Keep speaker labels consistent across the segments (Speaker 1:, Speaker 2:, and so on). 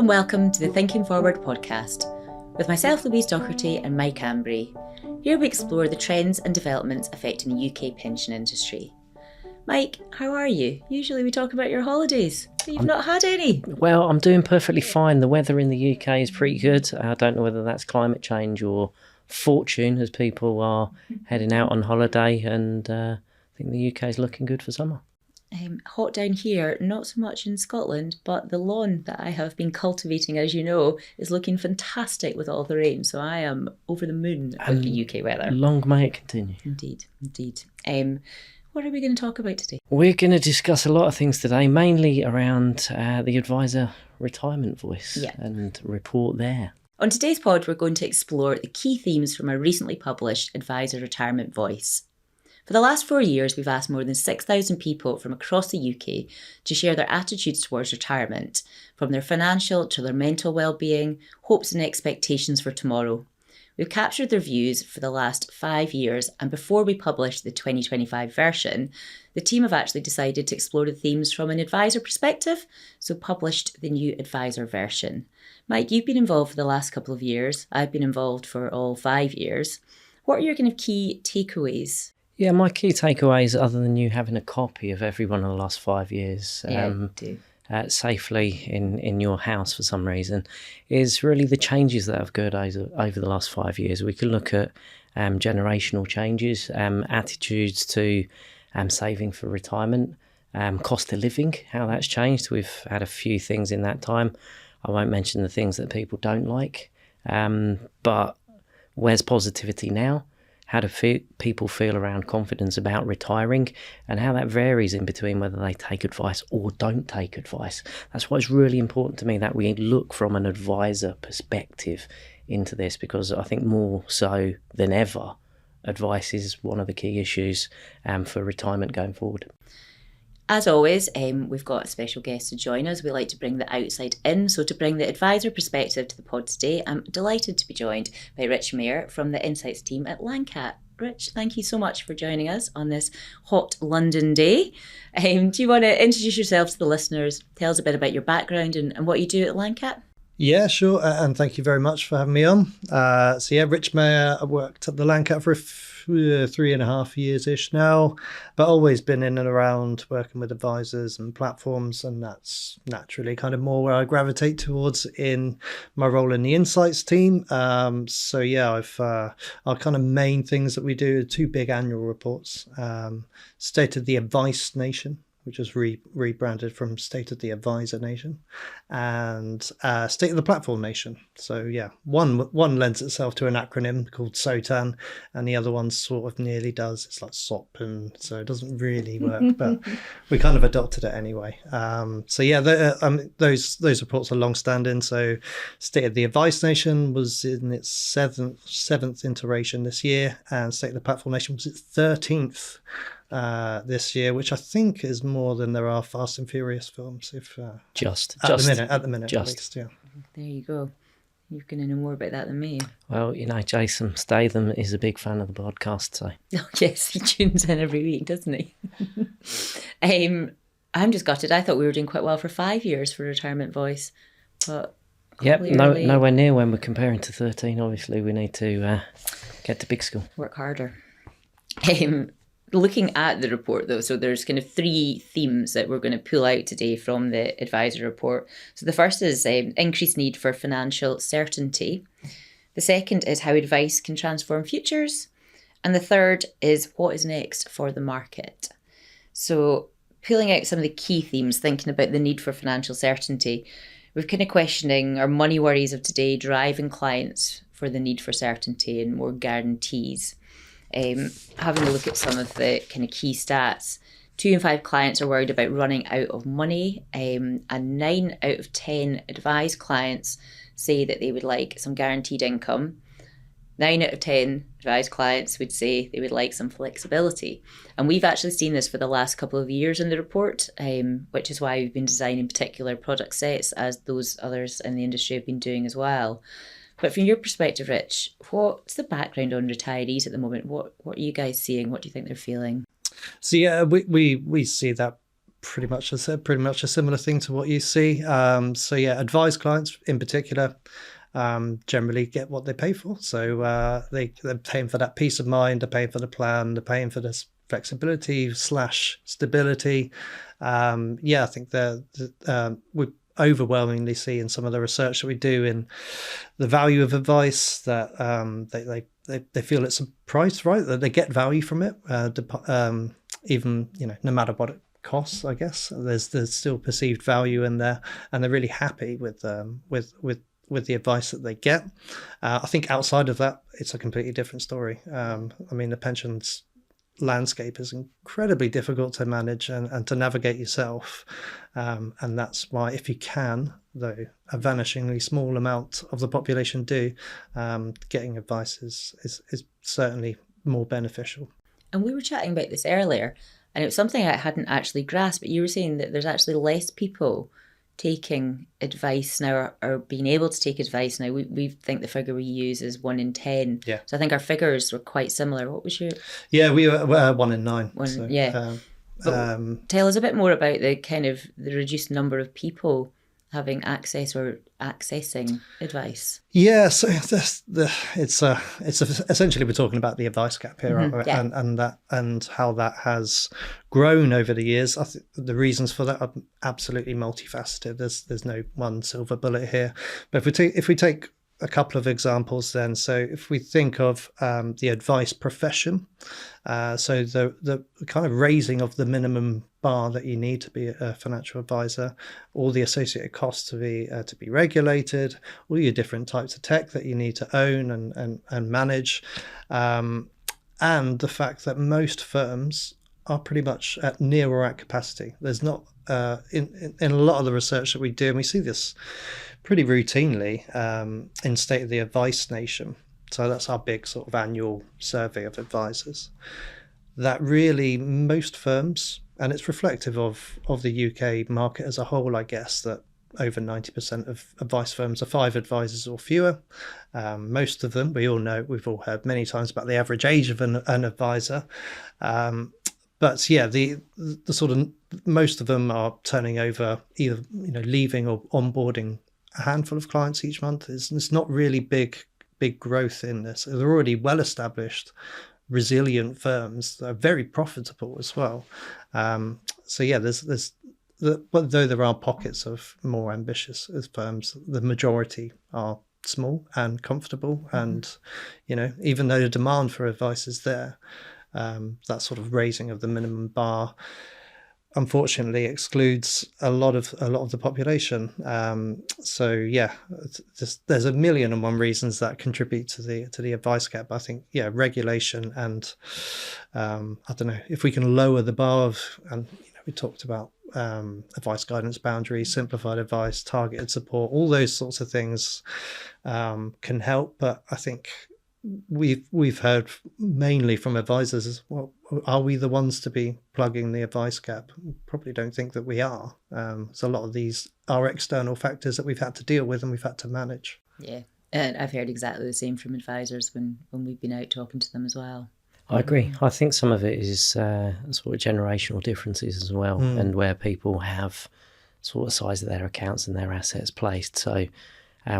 Speaker 1: and welcome to the Thinking Forward podcast with myself, Louise Doherty, and Mike Ambery. Here we explore the trends and developments affecting the UK pension industry. Mike, how are you? Usually we talk about your holidays, but you've not had any.
Speaker 2: Well, I'm doing perfectly fine. The weather in the UK is pretty good. I don't know whether that's climate change or fortune as people are heading out on holiday, and I think the UK is looking good for summer.
Speaker 1: Hot down here, not so much in Scotland, but the lawn that I have been cultivating, as you know, is looking fantastic with all the rain. So I am over the moon with the UK weather.
Speaker 2: Long may it continue.
Speaker 1: Indeed. What are we going to talk about today?
Speaker 2: We're going to discuss a lot of things today, mainly around the advisor retirement voice and report there.
Speaker 1: On today's pod, we're going to explore the key themes from our recently published Advisor Retirement Voice. For the last 4 years, we've asked more than 6,000 people from across the UK to share their attitudes towards retirement, from their financial to their mental well-being, hopes and expectations for tomorrow. We've captured their views for the last 5 years, and before we published the 2025 version, the team have actually decided to explore the themes from an advisor perspective, so published the new advisor version. Mike, you've been involved for the last couple of years. I've been involved for all 5 years. What are your kind of key takeaways?
Speaker 2: Yeah, my key takeaways, other than you having a copy of every one of the last 5 years safely in your house for some reason, is really the changes that have occurred over the last 5 years. We can look at generational changes, attitudes to saving for retirement, cost of living, how that's changed. We've had a few things in that time. I won't mention the things that people don't like, but where's positivity now? How do people feel around confidence about retiring, and how that varies in between whether they take advice or don't take advice. That's why it's really important to me that we look from an advisor perspective into this, because I think more so than ever, advice is one of the key issues for retirement going forward.
Speaker 1: As always, we've got a special guest to join us. We like to bring the outside in. So to bring the advisor perspective to the pod today, I'm delighted to be joined by Rich Mayer from the Insights team at Lancat. Rich, thank you so much for joining us on this hot London day. Do you want to introduce yourself to the listeners? Tell us a bit about your background and what you do at Lancat.
Speaker 3: Yeah, sure. And thank you very much for having me on. Rich Mayer. I worked at the Lancat for 3.5 years-ish now, but always been in and around working with advisors and platforms, and that's naturally kind of more where I gravitate towards in my role in the Insights team. Our kind of main things that we do are 2 big annual reports, State of the Advice Nation, which was rebranded from State of the Advisor Nation, and State of the Platform Nation. So yeah, one lends itself to an acronym called SOTAN, and the other one sort of nearly does. It's like SOP, and so it doesn't really work, but we kind of adopted it anyway. Those reports are long-standing. So State of the Advice Nation was in its seventh iteration this year, and State of the Platform Nation was its 13th. This year, which I think is more than there are Fast and Furious films. At the minute, at least, yeah.
Speaker 1: There you go. You're going to know more about that than me.
Speaker 2: Well, Jason Statham is a big fan of the podcast, so.
Speaker 1: Oh, yes, he tunes in every week, doesn't he? I'm just gutted. I thought we were doing quite well for 5 years for Retirement Voice, but clearly...
Speaker 2: nowhere near when we're comparing to 13. Obviously, we need to get to big school.
Speaker 1: Work harder. Looking at the report, though, so there's kind of 3 themes that we're going to pull out today from the advisor report. So the first is increased need for financial certainty. The second is how advice can transform futures. And the third is what is next for the market. So pulling out some of the key themes, thinking about the need for financial certainty, we're kind of questioning our money worries of today driving clients for the need for certainty and more guarantees. Having a look at some of the kind of key stats, 2 in 5 clients are worried about running out of money, and 9 out of 10 advised clients say that they would like some guaranteed income. 9 out of 10 advised clients would say they would like some flexibility. And we've actually seen this for the last couple of years in the report, which is why we've been designing particular product sets, as those others in the industry have been doing as well. But from your perspective, Rich, what's the background on retirees at the moment? What are you guys seeing? What do you think they're feeling?
Speaker 3: So yeah, we see that pretty much a similar thing to what you see. So yeah, advised clients in particular generally get what they pay for. So they're paying for that peace of mind, they're paying for the plan, they're paying for this flexibility / stability. I think we overwhelmingly see in some of the research that we do in the value of advice that they feel it's a price, right? That they get value from it, even no matter what it costs. I guess there's still perceived value in there, and they're really happy with the advice that they get. I think outside of that, it's a completely different story. The pensions landscape is incredibly difficult to manage and to navigate yourself. And that's why, if you can, though a vanishingly small amount of the population do, getting advice is certainly more beneficial.
Speaker 1: And we were chatting about this earlier, and it was something I hadn't actually grasped, but you were saying that there's actually less people taking advice now, or being able to take advice now. We think the figure we use is 1 in 10.
Speaker 3: Yeah.
Speaker 1: So I think our figures were quite similar. What was your?
Speaker 3: Yeah, we were 1 in 9.
Speaker 1: Tell us a bit more about the kind of the reduced number of people having access or accessing advice.
Speaker 3: Yeah, so it's essentially we're talking about the advice gap here, aren't we? Yeah. and how that has grown over the years. I think the reasons for that are absolutely multifaceted. There's no one silver bullet here. But if we take a couple of examples then. So if we think of the advice profession, so the kind of raising of the minimum bar that you need to be a financial advisor, all the associated costs to be regulated, all your different types of tech that you need to own and manage, and the fact that most firms are pretty much at near or at capacity. There's not in a lot of the research that we do, and we see this pretty routinely in State of the Advice Nation. So that's our big sort of annual survey of advisors. That really most firms, and it's reflective of the UK market as a whole, I guess, that over 90% of advice firms are 5 advisors or fewer. Most of them, we all know, we've all heard many times about the average age of an advisor. But yeah, the sort of most of them are turning over either leaving or onboarding a handful of clients each month. It's not really big growth in this. They're already well established, resilient firms that are very profitable as well. So yeah, but though there are pockets of more ambitious firms, the majority are small and comfortable. And even though the demand for advice is there, that sort of raising of the minimum bar unfortunately excludes a lot of the population. So yeah, there's 1,000,001 reasons that contribute to the advice gap. I think regulation and I don't know if we can lower the bar and we talked about advice guidance boundaries, simplified advice, targeted support, all those sorts of things can help. But I think we've heard mainly from advisors as well, are we the ones to be plugging the advice gap? Probably don't think that we are. So a lot of these are external factors that we've had to deal with and we've had to manage.
Speaker 1: Yeah, and I've heard exactly the same from advisors when we've been out talking to them as well.
Speaker 2: I agree. I think some of it is sort of generational differences as well, and where people have sort of size of their accounts and their assets placed. So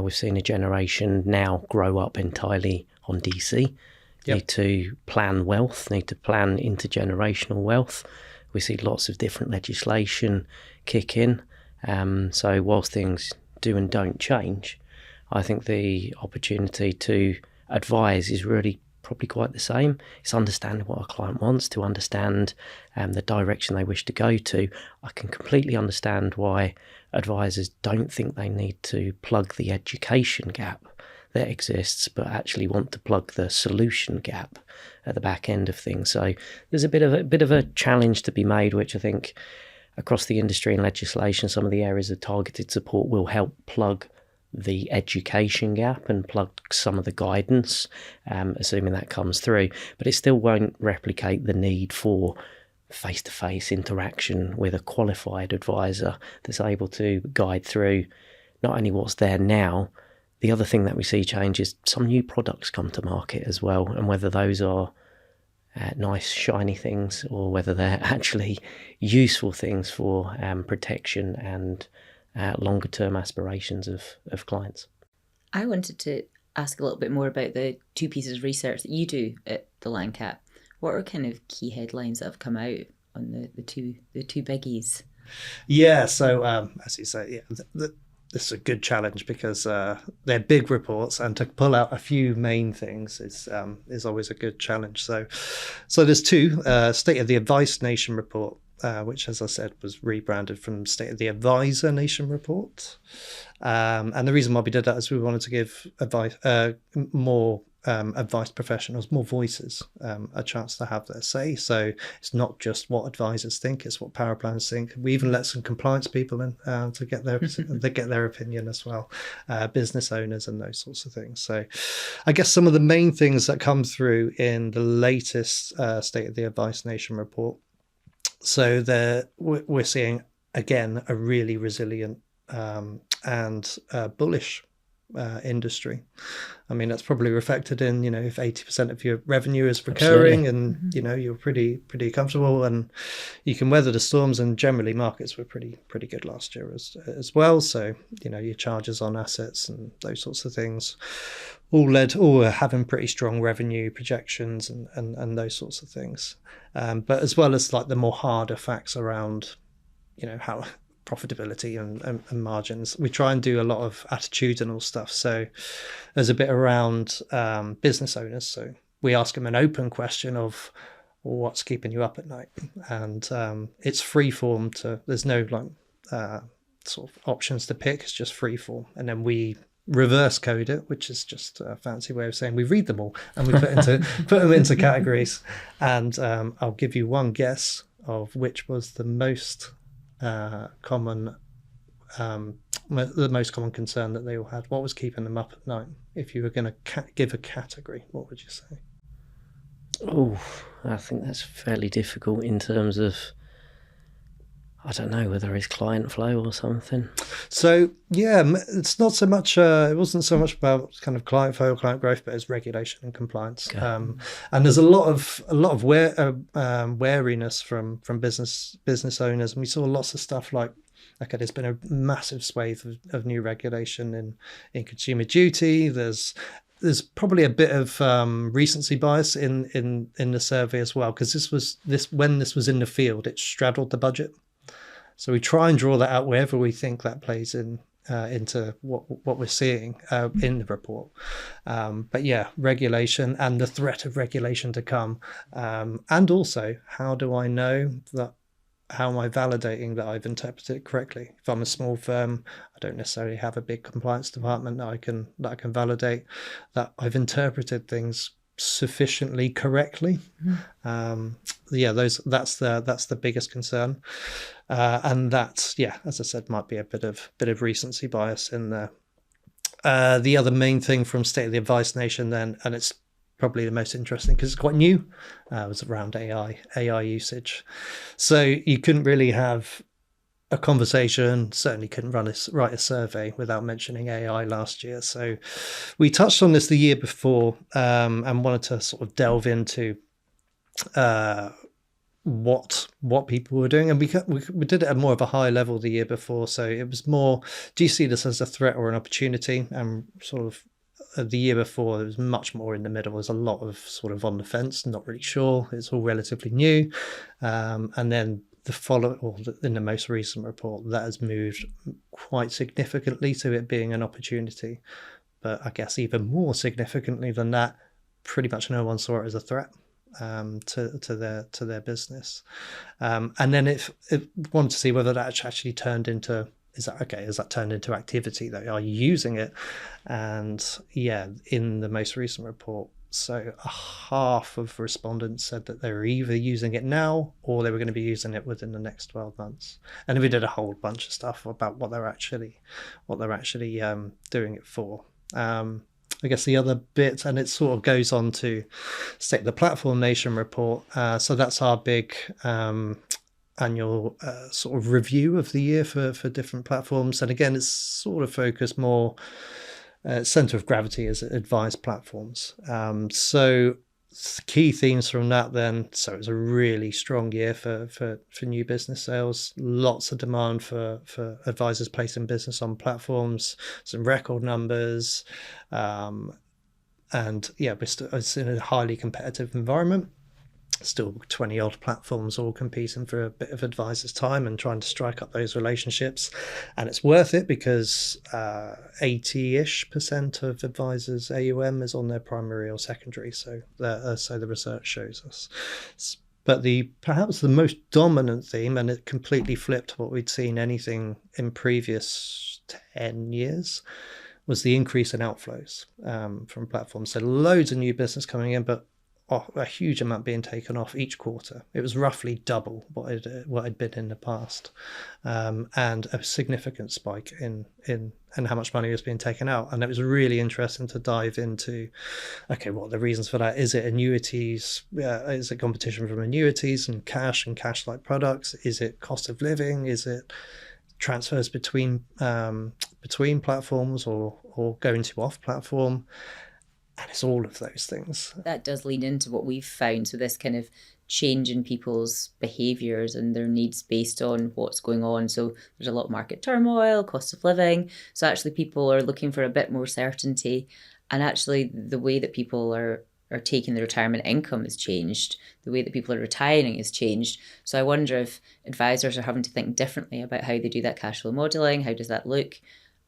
Speaker 2: we've seen a generation now grow up entirely on DC, need to plan wealth, need to plan intergenerational wealth. We see lots of different legislation kick in. So whilst things do and don't change, I think the opportunity to advise is really probably quite the same. It's understanding what a client wants, to understand the direction they wish to go to. I can completely understand why advisors don't think they need to plug the education gap that exists, but actually want to plug the solution gap at the back end of things. So there's a bit of a challenge to be made, which I think across the industry and legislation, some of the areas of targeted support will help plug the education gap and plug some of the guidance, assuming that comes through. But it still won't replicate the need for face-to-face interaction with a qualified advisor that's able to guide through not only what's there now. The other thing that we see change is some new products come to market as well, and whether those are nice shiny things, or whether they're actually useful things for protection and longer term aspirations of clients.
Speaker 1: I wanted to ask a little bit more about the 2 pieces of research that you do at the LANCAP. What are kind of key headlines that have come out on the two biggies?
Speaker 3: Yeah, so as you say, this is a good challenge because they're big reports, and to pull out a few main things is always a good challenge. So there's 2 State of the Advice Nation report, which, as I said, was rebranded from State of the Advisor Nation report. And the reason why we did that is we wanted to give advice, more advice professionals, more voices, a chance to have their say. So it's not just what advisors think; it's what power planners think. We even let some compliance people in to get their opinion as well, business owners and those sorts of things. So I guess some of the main things that come through in the latest State of the Advice Nation report. So we're seeing again a really resilient and bullish industry. I mean, that's probably reflected in, if 80% of your revenue is recurring. Absolutely. And you're pretty comfortable and you can weather the storms, and generally markets were pretty good last year as well. So your charges on assets and those sorts of things all are having pretty strong revenue projections and those sorts of things, but as well as like the more harder facts around how profitability and margins. We try and do a lot of attitudinal stuff. So there's a bit around business owners. So we ask them an open question of what's keeping you up at night, and it's free form. There's no sort of options to pick. It's just free form, and then we reverse code it, which is just a fancy way of saying we read them all and we put them into categories. And I'll give you one guess of which was the most common concern that they all had. What was keeping them up at night? If you were going to give a category, what would you say?
Speaker 2: Oh, I think that's fairly difficult in terms of, I don't know whether it's client flow or something. So
Speaker 3: yeah, it's not so much. It wasn't so much about kind of client flow, client growth, but it's regulation and compliance. Okay. And there's a lot of wariness from business owners, and we saw lots of stuff like, okay, there's been a massive swathe of new regulation in consumer duty. There's probably a bit of recency bias in the survey as well, because when this was in the field, it straddled the budget. So we try and draw that out wherever we think that plays into what we're seeing in the report. But yeah, regulation and the threat of regulation to come. And also, how do I know that? How am I validating that I've interpreted it correctly? If I'm a small firm, I don't necessarily have a big compliance department that I can validate that I've interpreted things sufficiently correctly. That's the biggest concern, and that's, as I said, might be a bit of recency bias in there. The other main thing from State of the Advice Nation then, and it's probably the most interesting because it's quite new, was around AI usage. So you couldn't really have a conversation, certainly couldn't write a survey without mentioning AI last year. So we touched on this the year before, and wanted to sort of delve into what people were doing, and we did it at more of a high level the year before. So it was more, do you see this as a threat or an opportunity? And sort of the year before, it was much more in the middle. There's a lot of sort of on the fence, not really sure. It's all relatively new, and then in the most recent report, that has moved quite significantly to it being an opportunity. But I guess even more significantly than that, pretty much no one saw it as a threat to their business. And then it wanted to see whether that actually turned into, is that turned into activity though? Are you using it? And yeah, in the most recent report, so half of respondents said that they were either using it now or they were going to be using it within the next 12 months. And we did a whole bunch of stuff about what they're actually doing it for. I guess the other bit, and it sort of goes on to State of the Platform Nation report. So that's our big annual sort of review of the year for different platforms. And again, it's sort of focused more, center of gravity is advised platforms. So key themes from that then, so it was a really strong year for new business sales. Lots of demand for advisors placing business on platforms, some record numbers, and yeah, it's in a highly competitive environment. Still 20 odd platforms all competing for a bit of advisors' time and trying to strike up those relationships, and it's worth it because 80-ish% of advisors' AUM is on their primary or secondary, so the research shows us. But perhaps the most dominant theme, and it completely flipped what we'd seen anything in previous 10 years, was the increase in outflows from platforms. So loads of new business coming in, but a huge amount being taken off each quarter. It was roughly double what had been in the past, and a significant spike in how much money was being taken out. And it was really interesting to dive into, okay, what are the reasons for that? Is it annuities? Is it competition from annuities and cash-like products? Is it cost of living? Is it transfers between platforms or going to off platform? And it's all of those things.
Speaker 1: That does lead into what we've found. So this kind of change in people's behaviours and their needs based on what's going on. So there's a lot of market turmoil, cost of living. So actually people are looking for a bit more certainty. And actually the way that people are taking the retirement income has changed. The way that people are retiring has changed. So I wonder if advisors are having to think differently about how they do that cash flow modelling. How does that look?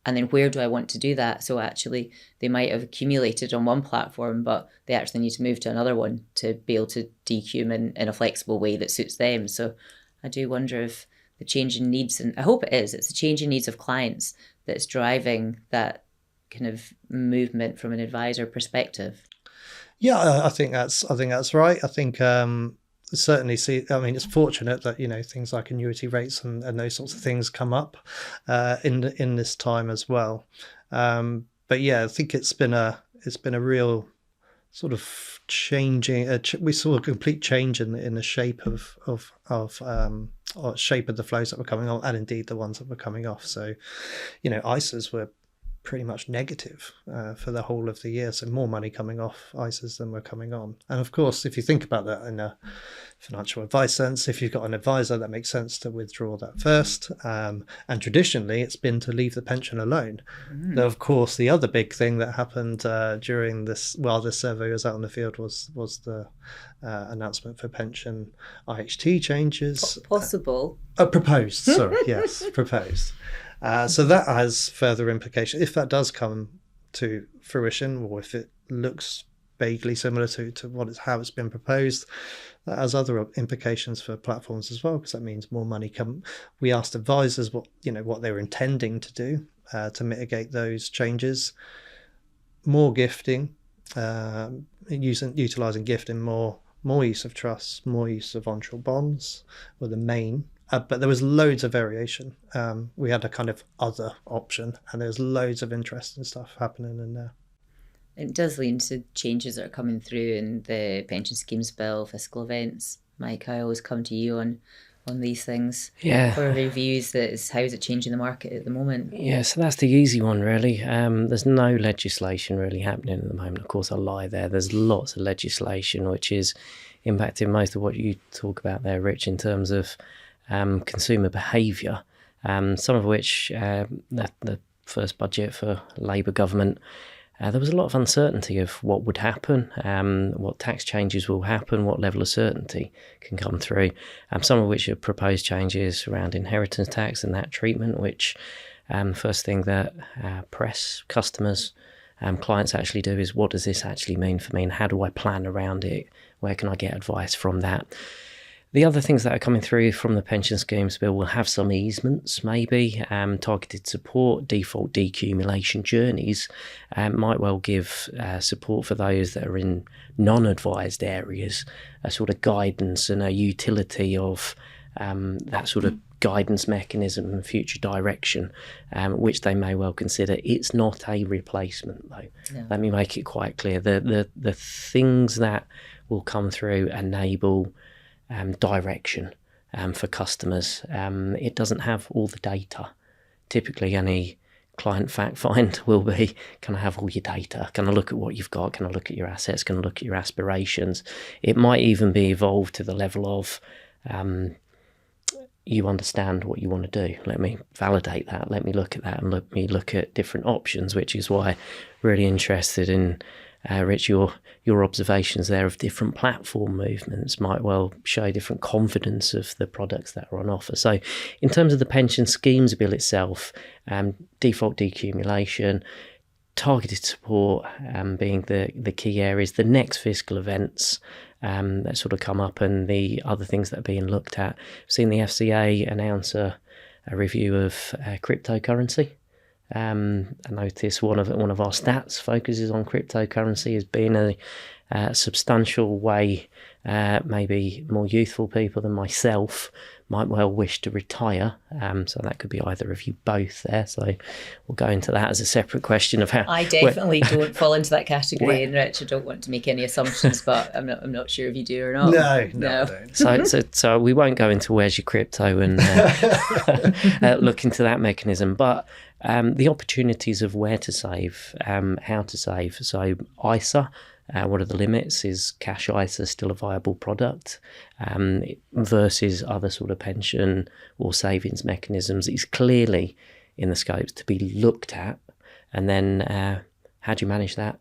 Speaker 1: And then where do I want to do that? So actually they might have accumulated on one platform, but they actually need to move to another one to be able to decum in a flexible way that suits them. So I do wonder if the change in needs, and I hope it's the change in needs of clients that's driving that kind of movement from an advisor perspective.
Speaker 3: Yeah, I think that's right. I think certainly it's fortunate that things like annuity rates and those sorts of things come up in this time as well, but yeah, I think it's been a real sort of changing. We saw a complete change in the shape of shape of the flows that were coming on, and indeed the ones that were coming off. So ISAs were pretty much negative for the whole of the year, so more money coming off ISAs than were coming on. And of course, if you think about that in a financial advice sense, if you've got an advisor, that makes sense to withdraw that first, and traditionally it's been to leave the pension alone. Though of course the other big thing that happened during this, while this survey was out in the field, was the announcement for pension IHT changes. Proposed, sorry. Yes, proposed. So that has further implications. If that does come to fruition, or if it looks vaguely similar to how it's been proposed, that has other implications for platforms as well, because that means more money come. We asked advisors what they were intending to do to mitigate those changes. More gifting, utilising gifting more use of trusts, more use of onshore bonds were the main. But there was loads of variation. We had a kind of other option, and there's loads of interesting stuff happening in there.
Speaker 1: It does lead to changes that are coming through in the pension schemes bill, fiscal events. Mike, I always come to you on these things.
Speaker 2: Yeah.
Speaker 1: For reviews, how is it changing the market at the moment?
Speaker 2: Yeah, so that's the easy one, really. There's no legislation really happening at the moment. Of course, I lie there. There's lots of legislation which is impacting most of what you talk about there, Rich, in terms of consumer behaviour, some of which the first budget for Labour government, there was a lot of uncertainty of what would happen, what tax changes will happen, what level of certainty can come through, some of which are proposed changes around inheritance tax and that treatment, which first thing that press, customers, clients actually do is, what does this actually mean for me, and how do I plan around it? Where can I get advice from that? The other things that are coming through from the pension schemes bill will have some easements, maybe targeted support, default decumulation journeys, might well give support for those that are in non-advised areas, a sort of guidance and a utility of that sort of guidance mechanism and future direction, which they may well consider. It's not a replacement, though. No. Let me make it quite clear. The things that will come through enable direction for customers. It doesn't have all the data. Typically, any client fact find will be, can I have all your data? Can I look at what you've got? Can I look at your assets? Can I look at your aspirations? It might even be evolved to the level of, you understand what you want to do. Let me validate that. Let me look at that, and let me look at different options, which is why I'm really interested in, Rich, your observations there of different platform movements might well show different confidence of the products that are on offer. So in terms of the pension schemes bill itself, default decumulation, targeted support being the key areas, the next fiscal events that sort of come up, and the other things that are being looked at. I've seen the FCA announce a review of cryptocurrency. I notice one of our stats focuses on cryptocurrency as being a substantial way, maybe more youthful people than myself might well wish to retire. So that could be either of you both there. So we'll go into that as a separate question of how.
Speaker 1: I definitely don't fall into that category, and Rich, I don't want to make any assumptions, but I'm not sure if you do or not.
Speaker 3: No.
Speaker 2: So we won't go into where's your crypto and look into that mechanism, but the opportunities of where to save, how to save. So ISA. What are the limits? Is cash ISA still a viable product versus other sort of pension or savings mechanisms? It's clearly in the scopes to be looked at. And then how do you manage that?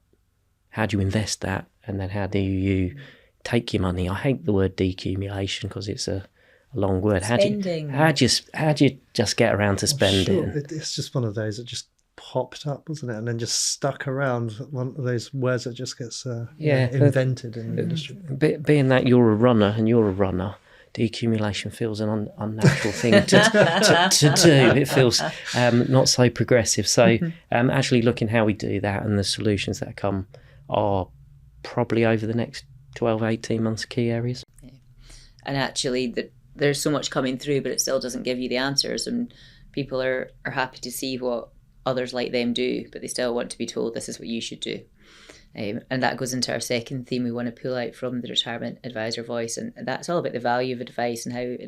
Speaker 2: How do you invest that? And then how do you take your money? I hate the word decumulation because it's a long word.
Speaker 1: Spending.
Speaker 2: How do you just get around to spending?
Speaker 3: Sure. It's just one of those that just popped up, wasn't it, and then just stuck around. One of those words that just gets invented in the industry.
Speaker 2: Being that you're a runner and you're a runner, decumulation feels an unnatural thing to do. It feels not so progressive. So actually looking how we do that, and the solutions that come are probably over the next 12, 18 months key areas.
Speaker 1: Yeah. And actually there's so much coming through, but it still doesn't give you the answers, and people are happy to see what others like them do, but they still want to be told this is what you should do. And that goes into our second theme we want to pull out from the retirement advisor voice, and that's all about the value of advice and how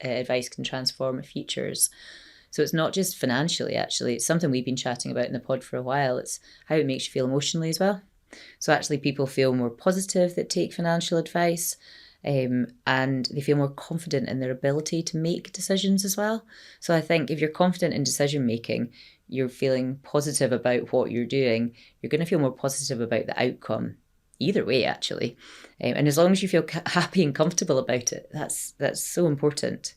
Speaker 1: advice can transform futures. So it's not just financially, actually, it's something we've been chatting about in the pod for a while. It's how it makes you feel emotionally as well. So actually people feel more positive that take financial advice, and they feel more confident in their ability to make decisions as well. So I think if you're confident in decision making, you're feeling positive about what you're doing, you're going to feel more positive about the outcome either way, actually. And as long as you feel happy and comfortable about it, that's so important.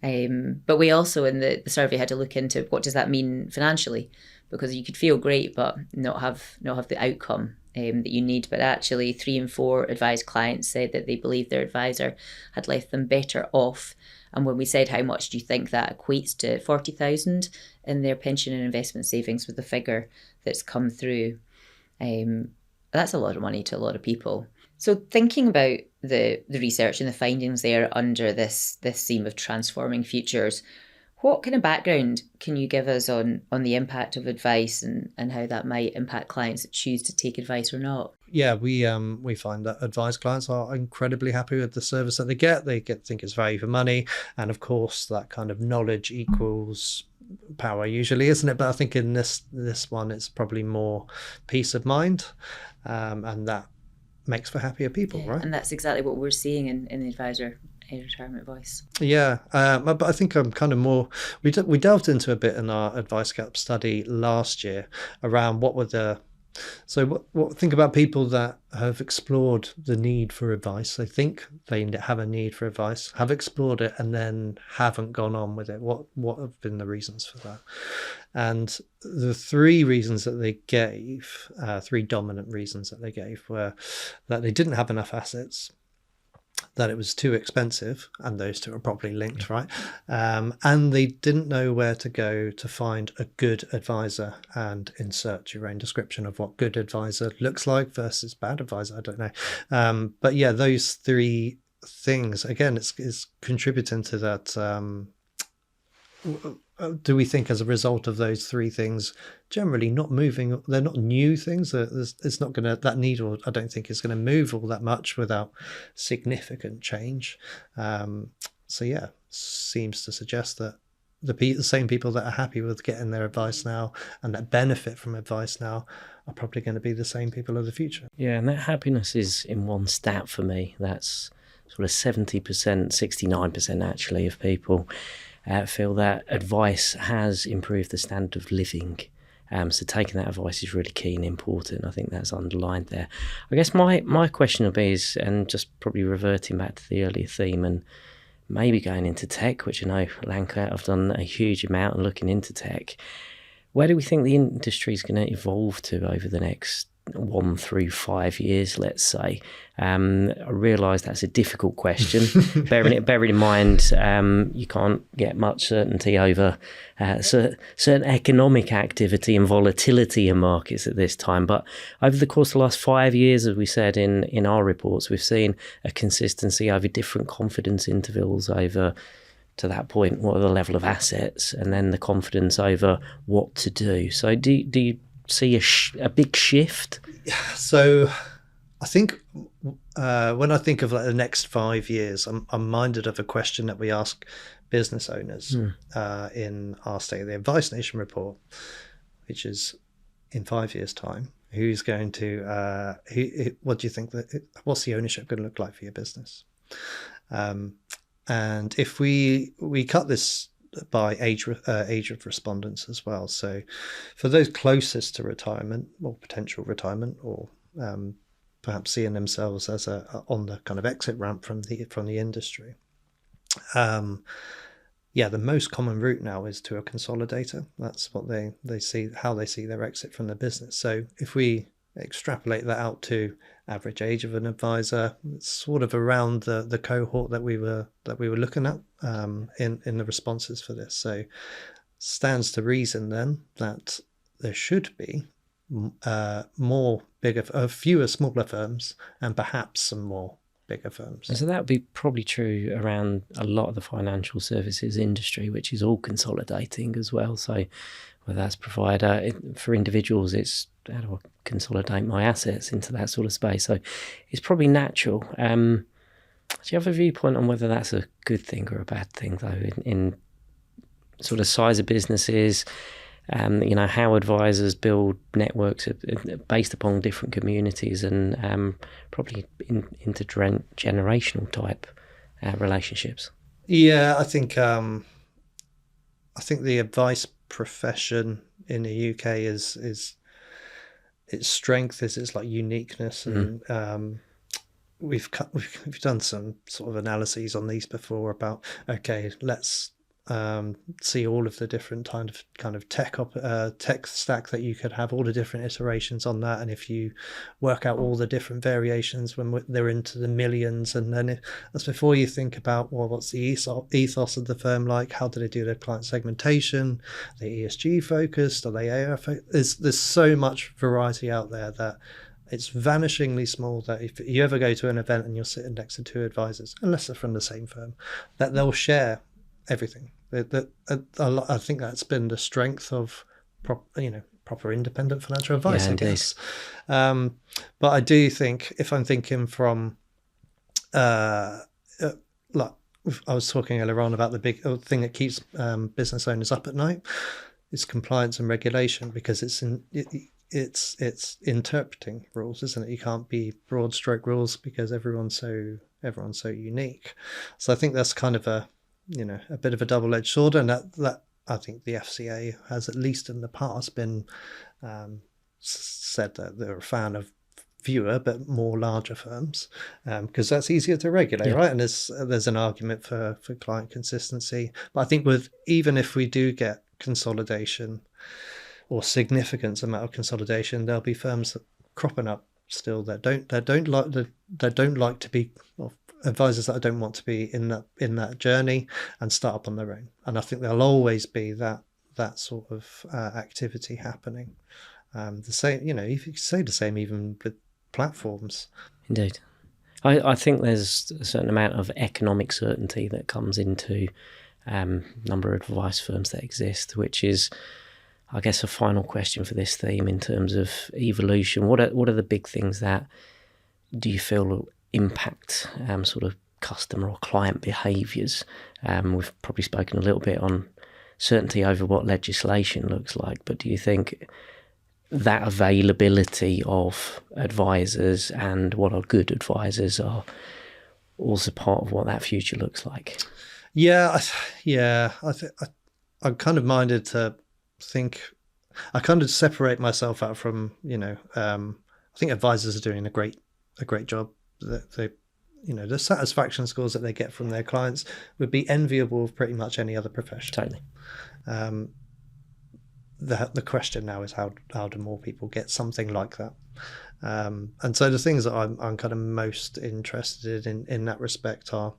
Speaker 1: But we also in the survey had to look into what does that mean financially, because you could feel great but not have the outcome that you need. But actually 3 in 4 advised clients said that they believed their advisor had left them better off. And when we said how much do you think that equates to, 40,000 in their pension and investment savings with the figure that's come through. That's a lot of money to a lot of people. So thinking about the research and the findings there under this theme of transforming futures, what kind of background can you give us on the impact of advice and how that might impact clients that choose to take advice or not?
Speaker 3: Yeah, we find that advised clients are incredibly happy with the service that they get. They think it's value for money, and of course that kind of knowledge equals power usually, isn't it? But I think in this one it's probably more peace of mind, and that makes for happier people, right?
Speaker 1: And that's exactly what we're seeing in the advisor retirement voice.
Speaker 3: Yeah, but I think I'm kind of more. We delved into a bit in our advice gap study last year around what were the. So what think about people that have explored the need for advice. They think they have a need for advice, have explored it, and then haven't gone on with it. What have been the reasons for that? And the 3 reasons that they gave, 3 dominant reasons that they gave, were that they didn't have enough assets, that it was too expensive, and those 2 are probably linked, right? And they didn't know where to go to find a good advisor, and insert your own description of what good advisor looks like versus bad advisor. I don't know. But yeah, those 3 things, again, it's contributing to that. Do we think as a result of those 3 things generally not moving, they're not new things, it's not going to, that needle I don't think is going to move all that much without significant change. So yeah, seems to suggest that the same people that are happy with getting their advice now and that benefit from advice now are probably going to be the same people of the future.
Speaker 2: Yeah, and that happiness is in one stat for me. That's sort of 70%, 69% actually of people feel that advice has improved the standard of living. So taking that advice is really key and important. I think that's underlined there. I guess my question would be is, and just probably reverting back to the earlier theme and maybe going into tech, which I know Lanka have done a huge amount and looking into tech. Where do we think the industry is going to evolve to over the next 1 through 5 years, let's say? I realise that's a difficult question. bearing in mind you can't get much certainty over certain economic activity and volatility in markets at this time. But over the course of the last 5 years, as we said in our reports, we've seen a consistency over different confidence intervals over, to that point, what are the level of assets, and then the confidence over what to do. So do you see a big shift?
Speaker 3: So I think when I think of like the next 5 years, I'm minded of a question that we ask business owners in our State of the Advice Nation report, which is in 5 years' time. Who's going to? What do you think what's the ownership going to look like for your business? And if we cut this by age of respondents as well. So for those closest to retirement or potential retirement, or perhaps seeing themselves as on the kind of exit ramp from the industry, the most common route now is to a consolidator. That's what they see, how they see their exit from the business. So if we extrapolate that out to average age of an advisor, it's sort of around the cohort that we were looking at in the responses for this. So stands to reason then that there should be fewer smaller firms and perhaps some more bigger firms.
Speaker 2: And so that would be probably true around a lot of the financial services industry, which is all consolidating as well. So whether that's provider, for individuals, it's how do I consolidate my assets into that sort of space. So it's probably natural. Do you have a viewpoint on whether that's a good thing or a bad thing, though, in sort of size of businesses, how advisors build networks based upon different communities and probably intergenerational type relationships?
Speaker 3: Yeah, I think the advice profession in the UK is its strength is its like uniqueness, and we've done some sort of analyses on these before about, okay, let's see all of the different kind of tech stack that you could have, all the different iterations on that, and if you work out all the different variations when they're into the millions, and then that's before you think about, well, what's the ethos of the firm like, how do they do their client segmentation, are they ESG focused, are they AR focused? There's so much variety out there that it's vanishingly small that if you ever go to an event and you're sitting next to two advisors, unless they're from the same firm, that they'll share everything. I think that's been the strength of proper independent financial advice, I guess. But I do think, if I'm thinking from like I was talking earlier on about the big thing that keeps business owners up at night, is compliance and regulation, because it's interpreting rules, isn't it? You can't be broad stroke rules because everyone's so unique. So I think that's kind of a bit of a double-edged sword, and that I think the FCA has, at least in the past, been said that they're a fan of fewer but more larger firms, because that's easier to regulate, right? And there's an argument for client consistency. But I think even if we do get consolidation or significant amount of consolidation, there'll be firms that cropping up still that don't like to be, well, advisors that don't want to be in that journey and start up on their own. And I think there'll always be that sort of activity happening. The same, you could say the same even with platforms.
Speaker 2: Indeed. I think there's a certain amount of economic certainty that comes into number of advice firms that exist, which is, I guess, a final question for this theme in terms of evolution. What are the big things that do you feel will impact sort of customer or client behaviours? We've probably spoken a little bit on certainty over what legislation looks like, but do you think that availability of advisors and what are good advisors are also part of what that future looks like?
Speaker 3: I'm kind of minded to think. I kind of separate myself out from, I think advisors are doing a great job. They the satisfaction scores that they get from their clients would be enviable of pretty much any other profession.
Speaker 2: Totally.
Speaker 3: The question now is how do more people get something like that? And so the things that I'm kind of most interested in that respect are,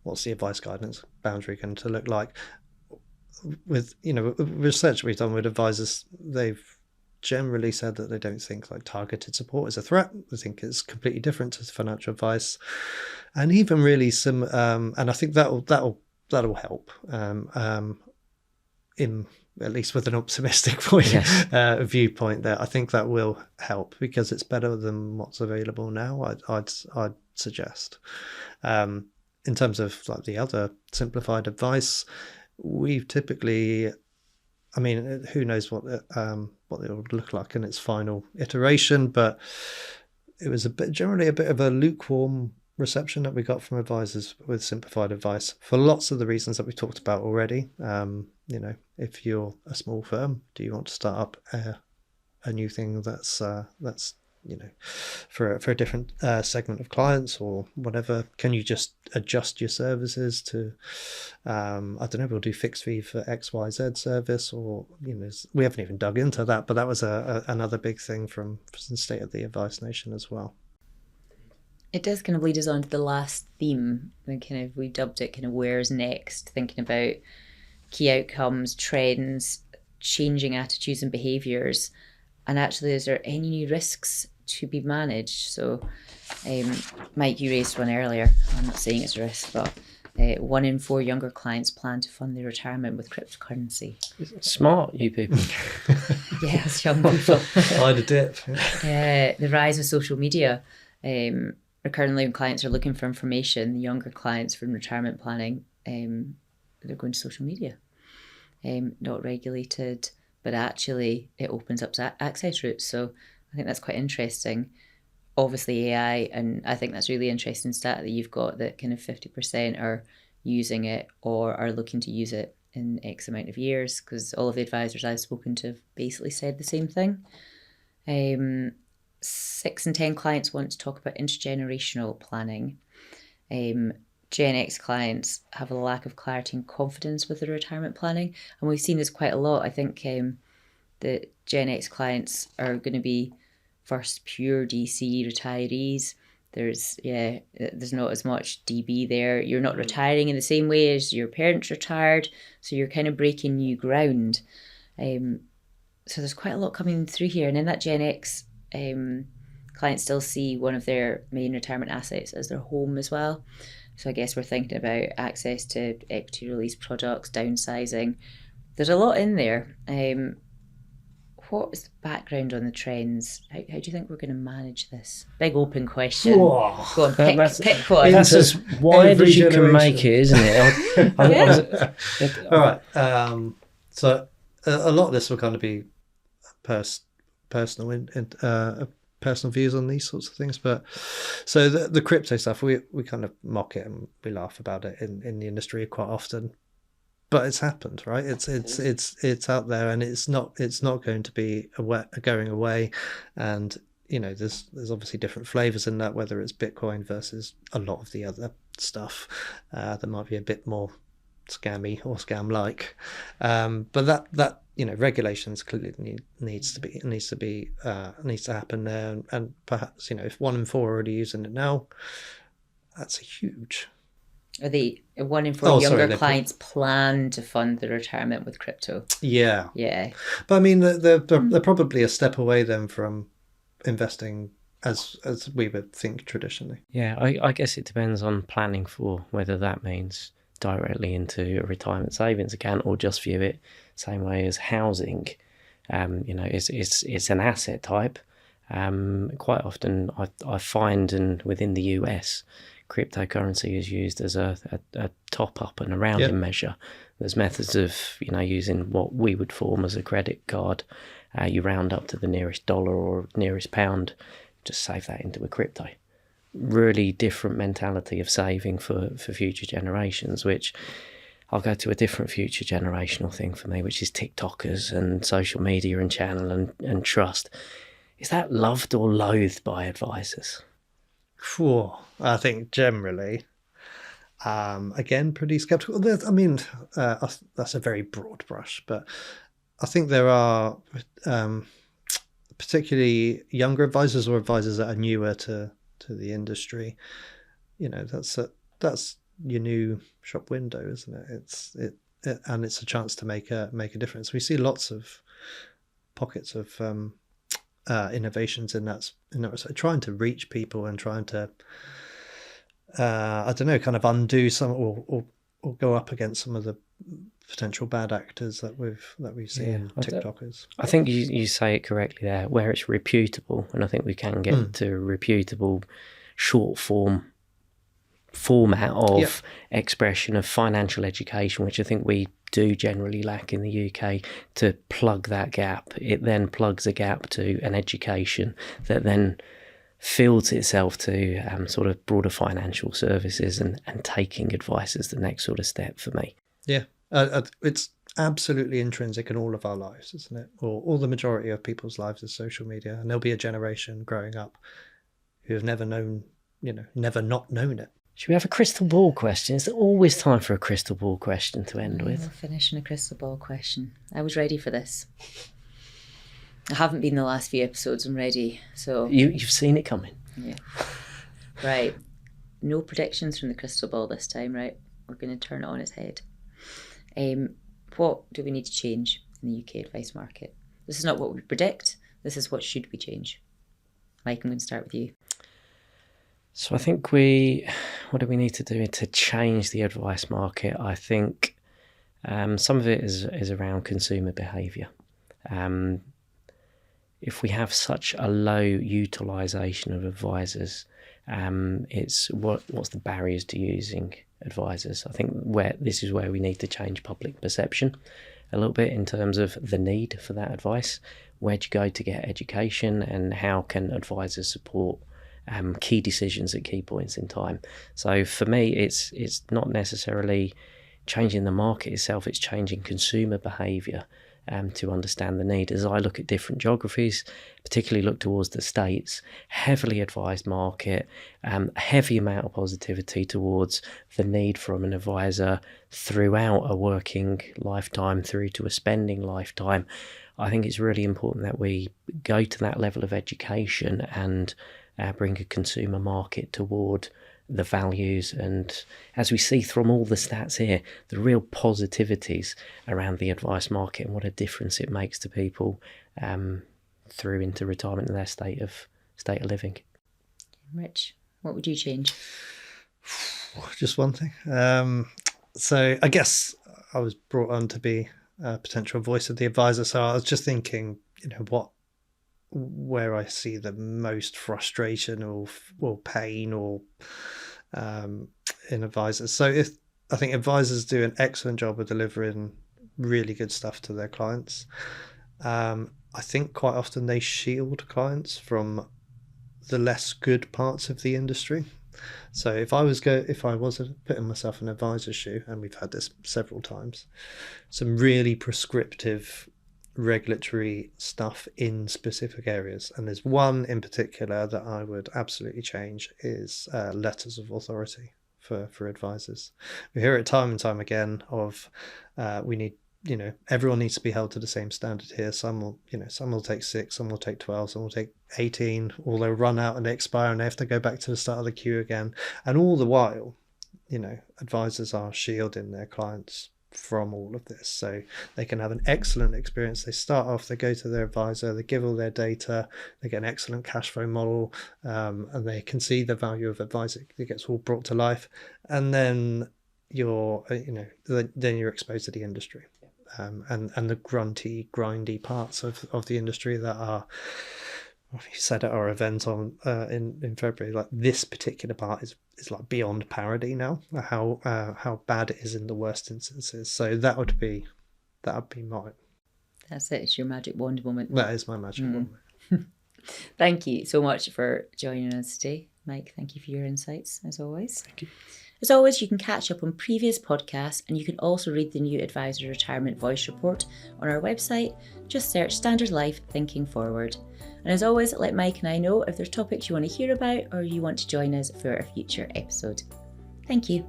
Speaker 3: what's the advice guidance boundary going to look like? With research we've done with advisors, they've generally said that they don't think like targeted support is a threat. They think it's completely different to financial advice, and even really some. And I think that'll help. In at least with an optimistic viewpoint there, I think that will help because it's better than what's available now. I'd suggest. In terms of like the other simplified advice, we've typically, I mean, who knows what it would look like in its final iteration, but it was generally a bit of a lukewarm reception that we got from advisors with simplified advice for lots of the reasons that we talked about already. If you're a small firm, do you want to start up a new thing that's for a different segment of clients or whatever? Can you just adjust your services to, I don't know, we'll do fixed fee for XYZ service, or we haven't even dug into that, but that was another big thing from State of the Advice Nation as well.
Speaker 1: It does kind of lead us on to the last theme, and kind of we dubbed it kind of where's next, thinking about key outcomes, trends, changing attitudes and behaviours, and actually is there any new risks to be managed? So Mike, you raised one earlier. I'm not saying it's a risk, but 1 in 4 younger clients plan to fund their retirement with cryptocurrency.
Speaker 2: Smart, you people.
Speaker 1: Yes, young people.
Speaker 3: Buy the dip.
Speaker 1: The rise of social media. Currently, clients are looking for information. The younger clients from retirement planning, they're going to social media. Not regulated, but actually it opens up access routes. So I think that's quite interesting. Obviously AI, and I think that's really interesting stat that you've got, that kind of 50% are using it or are looking to use it in X amount of years, because all of the advisors I've spoken to have basically said the same thing. 6 in 10 clients want to talk about intergenerational planning. Gen X clients have a lack of clarity and confidence with their retirement planning, and we've seen this quite a lot. I think the Gen X clients are going to be first pure DC retirees. There's not as much DB there. You're not retiring in the same way as your parents retired, so you're kind of breaking new ground. So there's quite a lot coming through here, and in that Gen X, clients still see one of their main retirement assets as their home as well. So I guess we're thinking about access to equity release products, downsizing. There's a lot in there. What is the background on the trends? How do you think we're going to manage this? Big open question. Whoa. Go on, pick one.
Speaker 2: That's as wide as you can make it, isn't it?
Speaker 3: All right. So a lot of this will kind of be personal views on these sorts of things, but so the crypto stuff, we kind of mock it and we laugh about it in the industry quite often, but it's happened, right? It's out there, and it's not going to be going away. And there's obviously different flavors in that, whether it's Bitcoin versus a lot of the other stuff that might be a bit more scammy or scam-like, but that regulations clearly needs to happen there, and perhaps if 1 in 4 are already using it now, that's a huge.
Speaker 1: Are the 1 in 4 younger clients plan to fund their retirement with crypto? Yeah.
Speaker 3: But I mean, they're probably a step away then from investing as we would think traditionally.
Speaker 2: Yeah, I guess it depends on planning for whether that means directly into a retirement savings account or just view it same way as housing. It's an asset type. Quite often I find, and within the US, cryptocurrency is used as a top up and a rounding measure. There's methods of using what we would form as a credit card. You round up to the nearest dollar or nearest pound, just save that into a crypto. Really different mentality of saving for future generations, which I'll go to a different future generational thing for me, which is TikTokers and social media and channel and trust. Is that loved or loathed by advisors?
Speaker 3: I think generally, again, pretty skeptical. That's a very broad brush, but I think there are particularly younger advisors or advisors that are newer to the industry. That's your new shop window, isn't it? And it's a chance to make a difference. We see lots of pockets of innovations in that respect, trying to reach people and trying to kind of undo some or go up against some of the potential bad actors that we've seen, TikTokers.
Speaker 2: I think you say it correctly there, where it's reputable, and I think we can get to a reputable short format of expression of financial education, which I think we do generally lack in the UK, to plug that gap. It then plugs a gap to an education that then fields itself to sort of broader financial services and taking advice as the next sort of step for me.
Speaker 3: Yeah, it's absolutely intrinsic in all of our lives, isn't it? Or the majority of people's lives is social media, and there'll be a generation growing up who have never not known it.
Speaker 2: Should we have a crystal ball question? Is there always time for a crystal ball question to end with?
Speaker 1: We'll finish on a crystal ball question. I was ready for this. I haven't been the last few episodes. I'm ready. So
Speaker 2: you've seen it coming.
Speaker 1: Yeah. Right. No predictions from the crystal ball this time, right? We're going to turn it on its head. What do we need to change in the UK advice market? This is not what we predict. This is what should we change. Mike, I'm going to start with you.
Speaker 2: So I think what do we need to do to change the advice market? I think some of it is around consumer behaviour. If we have such a low utilisation of advisors, it's what's the barriers to using advisors? I think this is where we need to change public perception a little bit in terms of the need for that advice. Where do you go to get education, and how can advisors support key decisions at key points in time? So for me, it's not necessarily changing the market itself, it's changing consumer behaviour to understand the need. As I look at different geographies, particularly look towards the States, heavily advised market, heavy amount of positivity towards the need from an advisor throughout a working lifetime through to a spending lifetime. I think it's really important that we go to that level of education and bring a consumer market toward the values, and as we see from all the stats here, the real positivities around the advice market and what a difference it makes to people through into retirement and their state of living.
Speaker 1: Rich, what would you change?
Speaker 3: Just one thing. So I guess I was brought on to be a potential voice of the advisor, so I was just thinking, where I see the most frustration or pain or in advisors. So I think advisors do an excellent job of delivering really good stuff to their clients. I think quite often they shield clients from the less good parts of the industry. So if I was putting myself in an advisor's shoe, and we've had this several times, some really prescriptive regulatory stuff in specific areas, and there's one in particular that I would absolutely change is letters of authority for advisors. We hear it time and time again of we need, everyone needs to be held to the same standard here. Some will take 6, some will take 12, some will take 18, or they'll run out and they expire and they have to go back to the start of the queue again. And all the while, advisors are shielding their clients from all of this, so they can have an excellent experience. They start off, they go to their advisor, they give all their data, they get an excellent cash flow model, and they can see the value of advice. It gets all brought to life, and then you're exposed to the industry, and the grindy parts of the industry that are you said at our event on in February, like this particular part is like beyond parody now. How bad it is in the worst instances. So that would be mine.
Speaker 1: That's it. It's your magic wand moment.
Speaker 3: That is my magic wand.
Speaker 1: Thank you so much for joining us today, Mike. Thank you for your insights, as always.
Speaker 3: Thank you.
Speaker 1: As always, you can catch up on previous podcasts, and you can also read the new Advisor Retirement Voice Report on our website. Just search Standard Life Thinking Forward. And as always, let Mike and I know if there's topics you want to hear about or you want to join us for a future episode. Thank you.